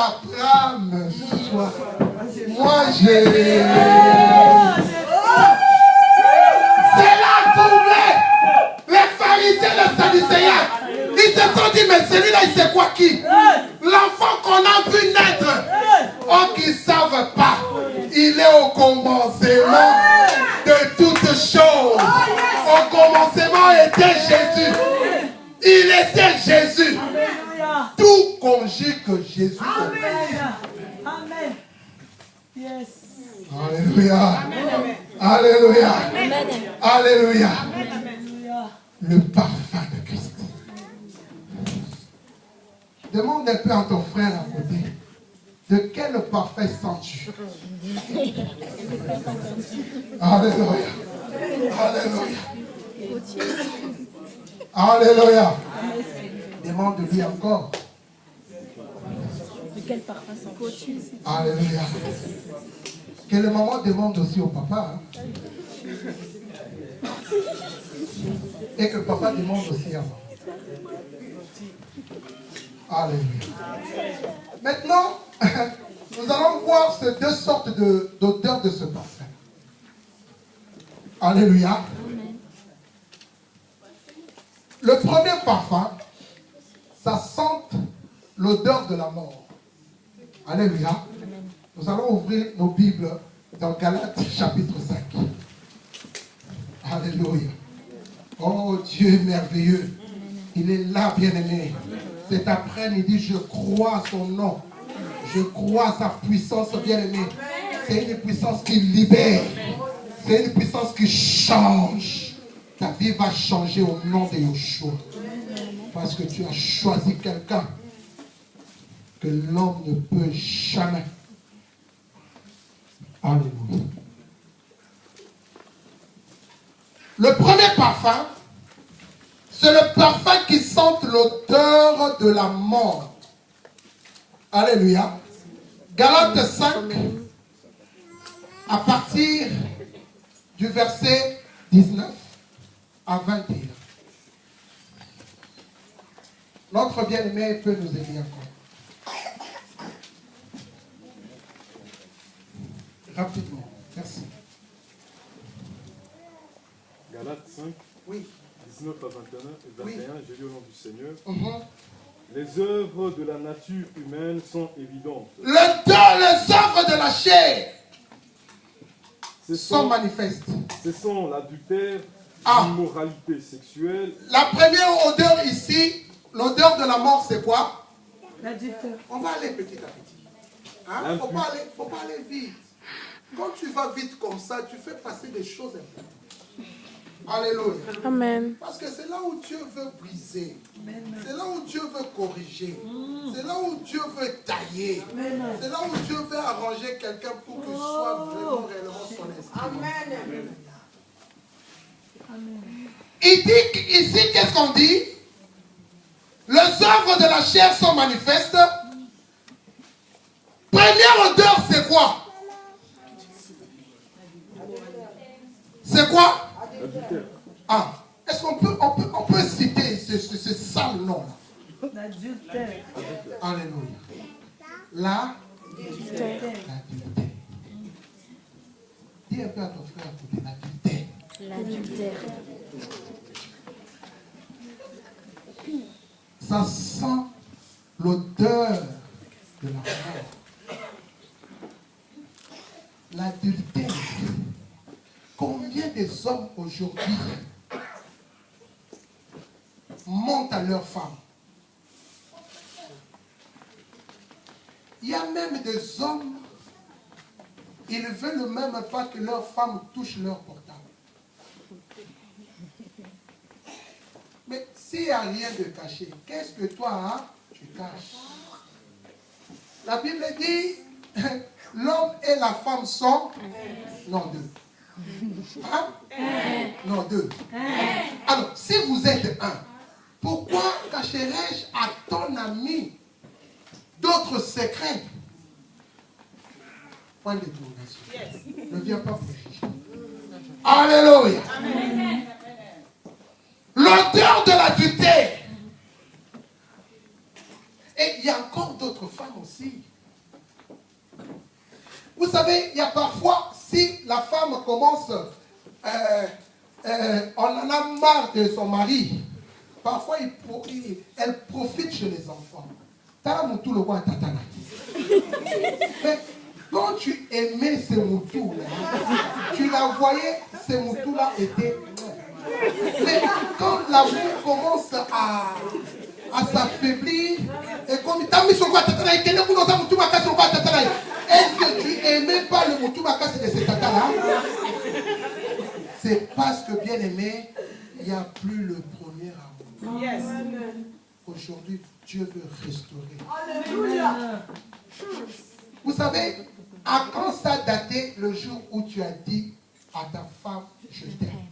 Abraham soit. Moi, j'ai... C'est là trouvé les pharisiens, les sadducéens. Ils se sont dit, mais celui-là, il sait quoi qui? L'enfant qu'on a vu naître. Oh, qu'ils ne savent pas. Il est au commencement de toutes choses. Au commencement était Jésus. Il était Jésus. Tout conjugue Jésus. Amen. Yes. Alléluia. Alléluia. Alléluia. Le parfum de Christ. Demande un peu à ton frère à côté. De quel parfum sens-tu? Alléluia. Alléluia. Alléluia. Demande-lui encore. De quel parfum sens-tu? Alléluia. Que le maman demande aussi au papa. Hein. Et que papa demande aussi à maman. Alléluia. Maintenant, nous allons voir ces deux sortes d'odeurs de ce parfum. Alléluia. Le premier parfum, ça sent l'odeur de la mort. Alléluia. Nous allons ouvrir nos Bibles dans Galates chapitre 5. Alléluia. Oh, Dieu est merveilleux. Il est là, bien-aimé. Cet après-midi, je crois à son nom. Je crois à sa puissance, bien-aimé. C'est une puissance qui libère. C'est une puissance qui change. Ta vie va changer au nom de Yeshua. Parce que tu as choisi quelqu'un que l'homme ne peut jamais. Alléluia. Le premier parfum, c'est le parfum qui sent l'odeur de la mort. Alléluia. Galates 5, à partir du verset 19 à 21. Notre bien-aimé peut nous aider encore. Rapidement. Merci. Galates 5, Oui. 19 à 21 et 21, Oui. j'ai lu au nom du Seigneur. Les œuvres de la nature humaine sont évidentes. Les œuvres de la chair sont manifestes. Ce sont l'adultère, l'immoralité sexuelle. La première odeur ici, l'odeur de la mort, c'est quoi? L'adultère. On va aller petit à petit. Hein? Faut pas aller vite. Quand tu vas vite comme ça, tu fais passer des choses importantes. Alléluia. Amen. Parce que c'est là où Dieu veut briser. C'est là où Dieu veut corriger. C'est là où Dieu veut tailler. C'est là où Dieu veut arranger quelqu'un pour qu'il soit vraiment réellement son esprit. Amen. Il dit ici, qu'est-ce qu'on dit? Les œuvres de la chair sont manifestes. Première odeur, c'est quoi? C'est quoi? Ah, est-ce qu'on peut citer ce sale nom-là? L'adultère. Alléluia. L'adultère. Dis un peu à ton frère à côté, l'adultère. L'adultère. Ça sent l'odeur de la mort. L'adultère. Combien des hommes aujourd'hui mentent à leurs femmes? Il y a même des hommes, ils ne veulent même pas que leurs femmes touchent leur portable. Mais s'il n'y a rien de caché, qu'est-ce que toi, hein, tu caches? La Bible dit, l'homme et la femme sont... Non, deux. Hein? Non, deux. Alors, si vous êtes un, pourquoi cacherai-je à ton ami d'autres secrets? Point de détournation. Ne viens pas pour juger. Alléluia. L'odeur de l'adultère. Et il y a encore d'autres femmes aussi. Vous savez, il y a parfois, si la femme commence, on en a marre de son mari, parfois elle profite chez les enfants. Mais quand tu aimais ces moutous-là, tu la voyais, ces moutous-là étaient... Mais quand l'amour commence à s'affaiblir, et comme est-ce que tu n'aimais pas le moutou makasi de cet tata-là? C'est parce que, bien aimé, il n'y a plus le premier amour. Yes. Aujourd'hui, Dieu veut restaurer. Alléluia. Vous savez, à quand ça datait le jour où tu as dit à ta femme, je t'aime?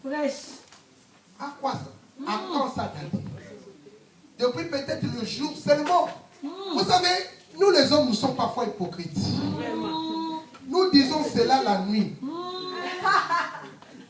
Prêche. À quoi ça? À quand ça datait? Depuis peut-être le jour seulement. Vous savez, nous les hommes, nous sommes parfois hypocrites. Nous disons cela la nuit.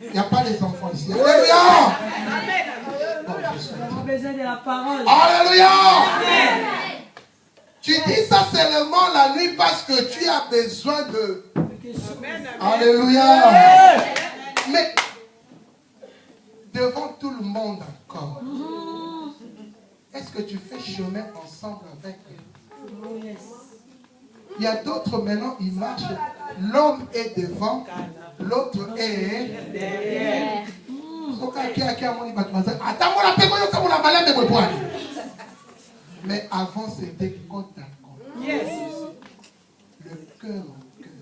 Il n'y a pas les enfants ici. Alléluia! Bon, On a besoin de la parole. Alléluia! Amen. Tu dis ça seulement la nuit parce que tu as besoin de... Alléluia! Mais devant tout le monde encore, est-ce que tu fais chemin ensemble avec eux? Oh, yes. Il y a d'autres maintenant, ils marchent. L'homme est devant, l'autre est derrière. Mais avant, c'était côte à côte. Yes. Le cœur au cœur.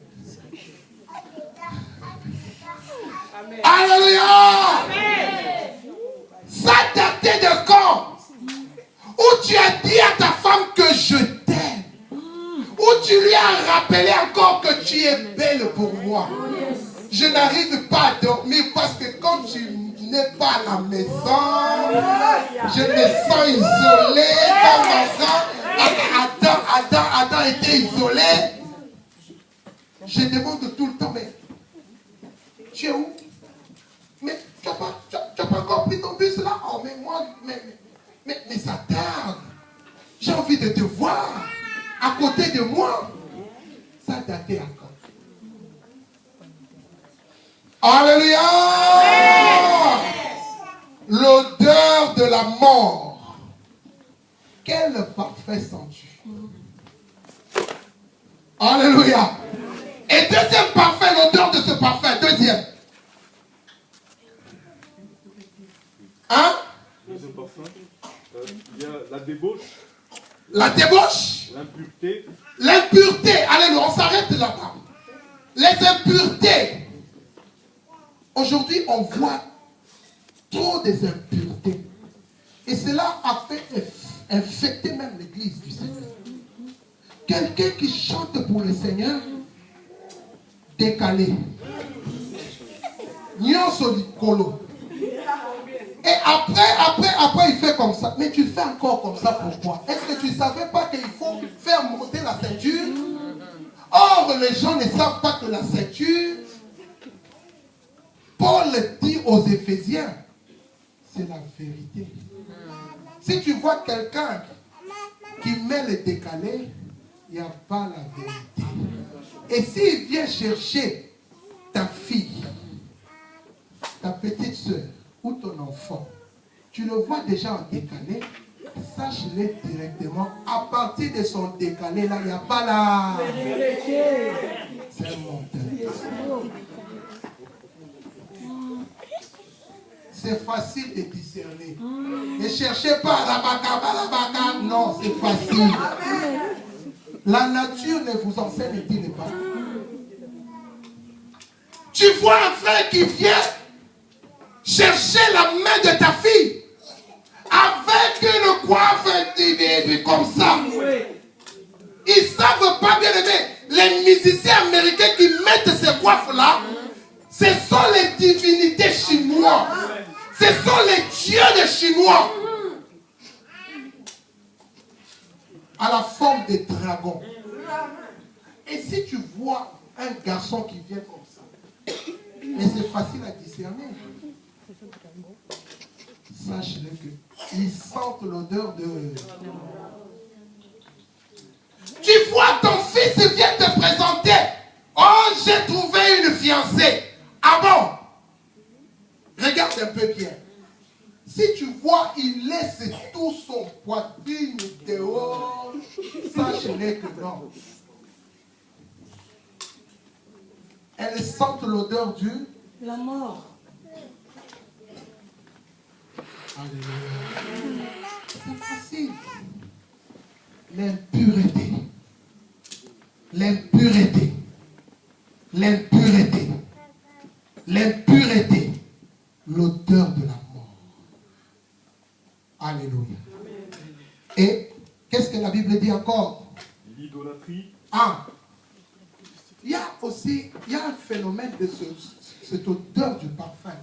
Alléluia! Ça datait de quand? Où tu as dit à ta femme que je t'aime. Où tu lui as rappelé encore que tu es belle pour moi. Je n'arrive pas à dormir parce que quand tu n'es pas à la maison, je me sens isolé comme Adam était isolé. Je demande tout le temps, mais tu es où? Mais tu n'as pas encore pris ton bus là? Oh, mais moi, mais ça tarde. J'ai envie de te voir à côté de moi. Ça datait encore. Alléluia! L'odeur de la mort. Quel parfait sens-tu? Alléluia! Et deuxième parfait, l'odeur de ce parfum. Deuxième. Hein? Deuxième parfum. Il y a la débauche. La débauche. L'impureté. L'impureté. Alléluia, on s'arrête là-bas. Les impuretés. Aujourd'hui, on voit trop des impuretés. Et cela a fait infecter même l'église du Seigneur. Quelqu'un qui chante pour le Seigneur, décalé. Nyonso likolo. Et après, il fait comme ça. Mais tu fais encore comme ça, pourquoi? Est-ce que tu ne savais pas qu'il faut faire monter la ceinture? Or, les gens ne savent pas que la ceinture, Paul dit aux Éphésiens, c'est la vérité. Si tu vois quelqu'un qui met le décalé, il n'y a pas la vérité. Et s'il vient chercher ta fille, ta petite soeur ou ton enfant, tu le vois déjà en décalé, sache-le directement. À partir de son décalé, là, il n'y a pas la... C'est un monteur. C'est facile de discerner. Ne cherchez pas la non, c'est facile. La nature ne vous enseigne-t-il pas? Tu vois un frère qui vient chercher la main de ta fille avec une coiffe comme ça. Ils ne savent pas, bien aimé, les musiciens américains qui mettent ces coiffes-là, ce sont les divinités chinoises. Ce sont les dieux des Chinois. À la forme des dragons. Et si tu vois un garçon qui vient comme ça, mais c'est facile à discerner. Sache-le que ils sentent l'odeur de... Tu vois ton fils vient te présenter poitrine dehors, sachez que non. Elles sentent l'odeur la mort. Alléluia. C'est facile. L'impureté. L'impureté. L'impureté. L'impureté. L'odeur de la mort. Alléluia. Et qu'est-ce que la Bible dit encore? L'idolâtrie. Ah. Il y a aussi, un phénomène de cette odeur du parfum.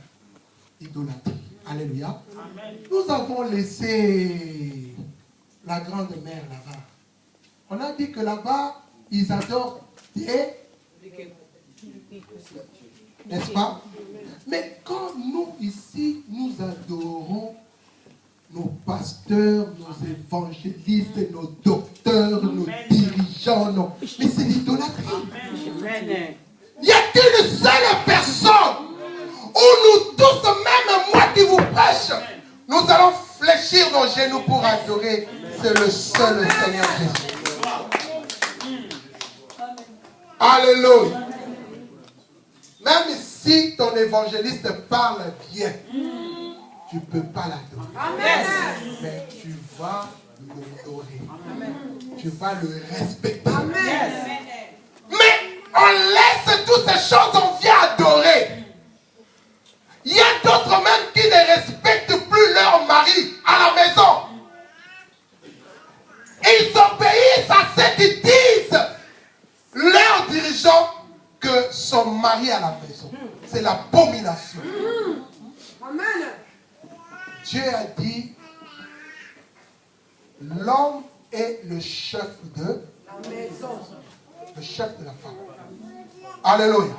Idolâtrie. Alléluia. Amen. Nous avons laissé la grande mère là-bas. On a dit que là-bas, ils adorent des... N'est-ce pas? Mais quand nous, ici, nous adorons nos pasteurs, nos évangélistes, nos docteurs, nos dirigeants, mais c'est l'idolâtrie. Il n'y a qu'une seule personne où nous tous, même moi qui vous prêche, nous allons fléchir nos genoux pour adorer. C'est le seul Seigneur Jésus. Alléluia. Même si ton évangéliste parle bien, tu ne peux pas l'adorer. Mais tu vas l'adorer. Tu vas le respecter. Mais on laisse toutes ces choses, on vient adorer. Il y a d'autres même qui ne respectent plus leur mari à la maison. Ils obéissent à ceux qui disent, leurs dirigeants, que son mari à la maison. C'est l'abomination. Amen. Dieu a dit, l'homme est le chef de la maison. Le chef de la femme. Alléluia.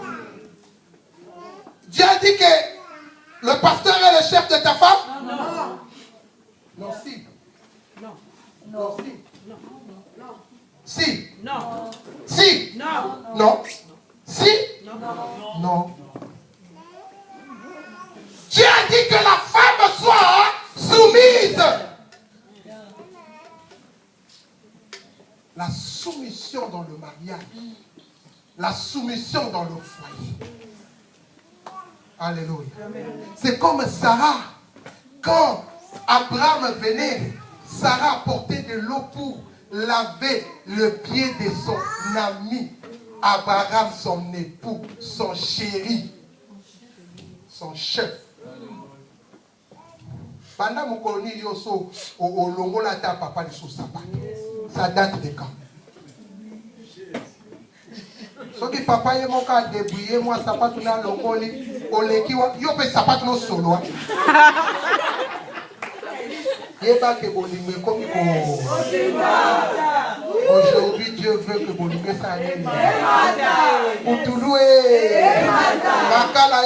Dieu a dit que le pasteur est le chef de ta femme? Non. Non, si. Non. Non, si. Non. Si. Non. Si. Non. Non. Si. Non. Non. Dieu a dit que la femme soit soumise. La soumission dans le mariage. La soumission dans le foyer. Alléluia. C'est comme Sarah. Quand Abraham venait, Sarah apportait de l'eau pour laver le pied de son ami. Abraham, son époux, son chéri, son chef. Pendant mon colonie, au longo la ta papa de sous sapat. Ça date de quand? Ce qui papa est mon cas débrouillé, moi sapat tout dans longo li, au lekiwa, yo pe sapat no solo. Yeba que bolingue comme aujourd'hui Dieu veut que bolingue ça aille. Pour tout louer. Makala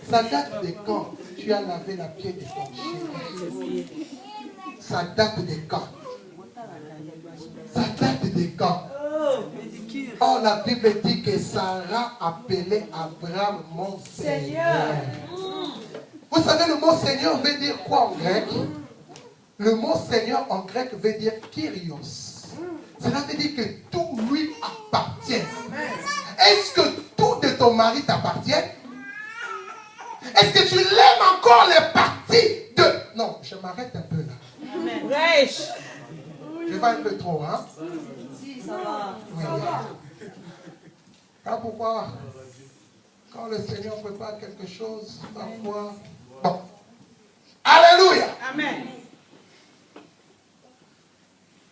ça date de quand tu as lavé la pied de ton chéri? Ça date de quand? Ça date de quand? Oh, la Bible dit que Sarah appelait Abraham mon Seigneur. Vous savez, le mot Seigneur veut dire quoi en grec? Le mot Seigneur en grec veut dire Kyrios. Cela veut dire que tout lui appartient. Est-ce que tout de ton mari t'appartient? Est-ce que tu l'aimes encore les parties de... Non, je m'arrête un peu là. Amen. Je vais un peu trop, hein? Si, ça va. Oui. Ah, pourquoi? Quand le Seigneur prépare quelque chose, parfois... Bon. Alléluia. Amen.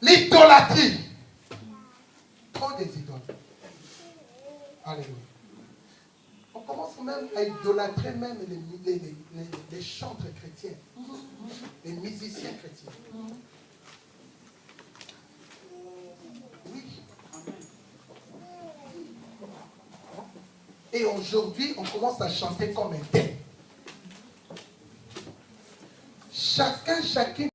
L'idolâtrie. Trop des idoles. Alléluia. On commence même à idolâtrer même les chantres chrétiens. Les musiciens chrétiens. Oui. Et aujourd'hui, on commence à chanter comme un tel. Chacune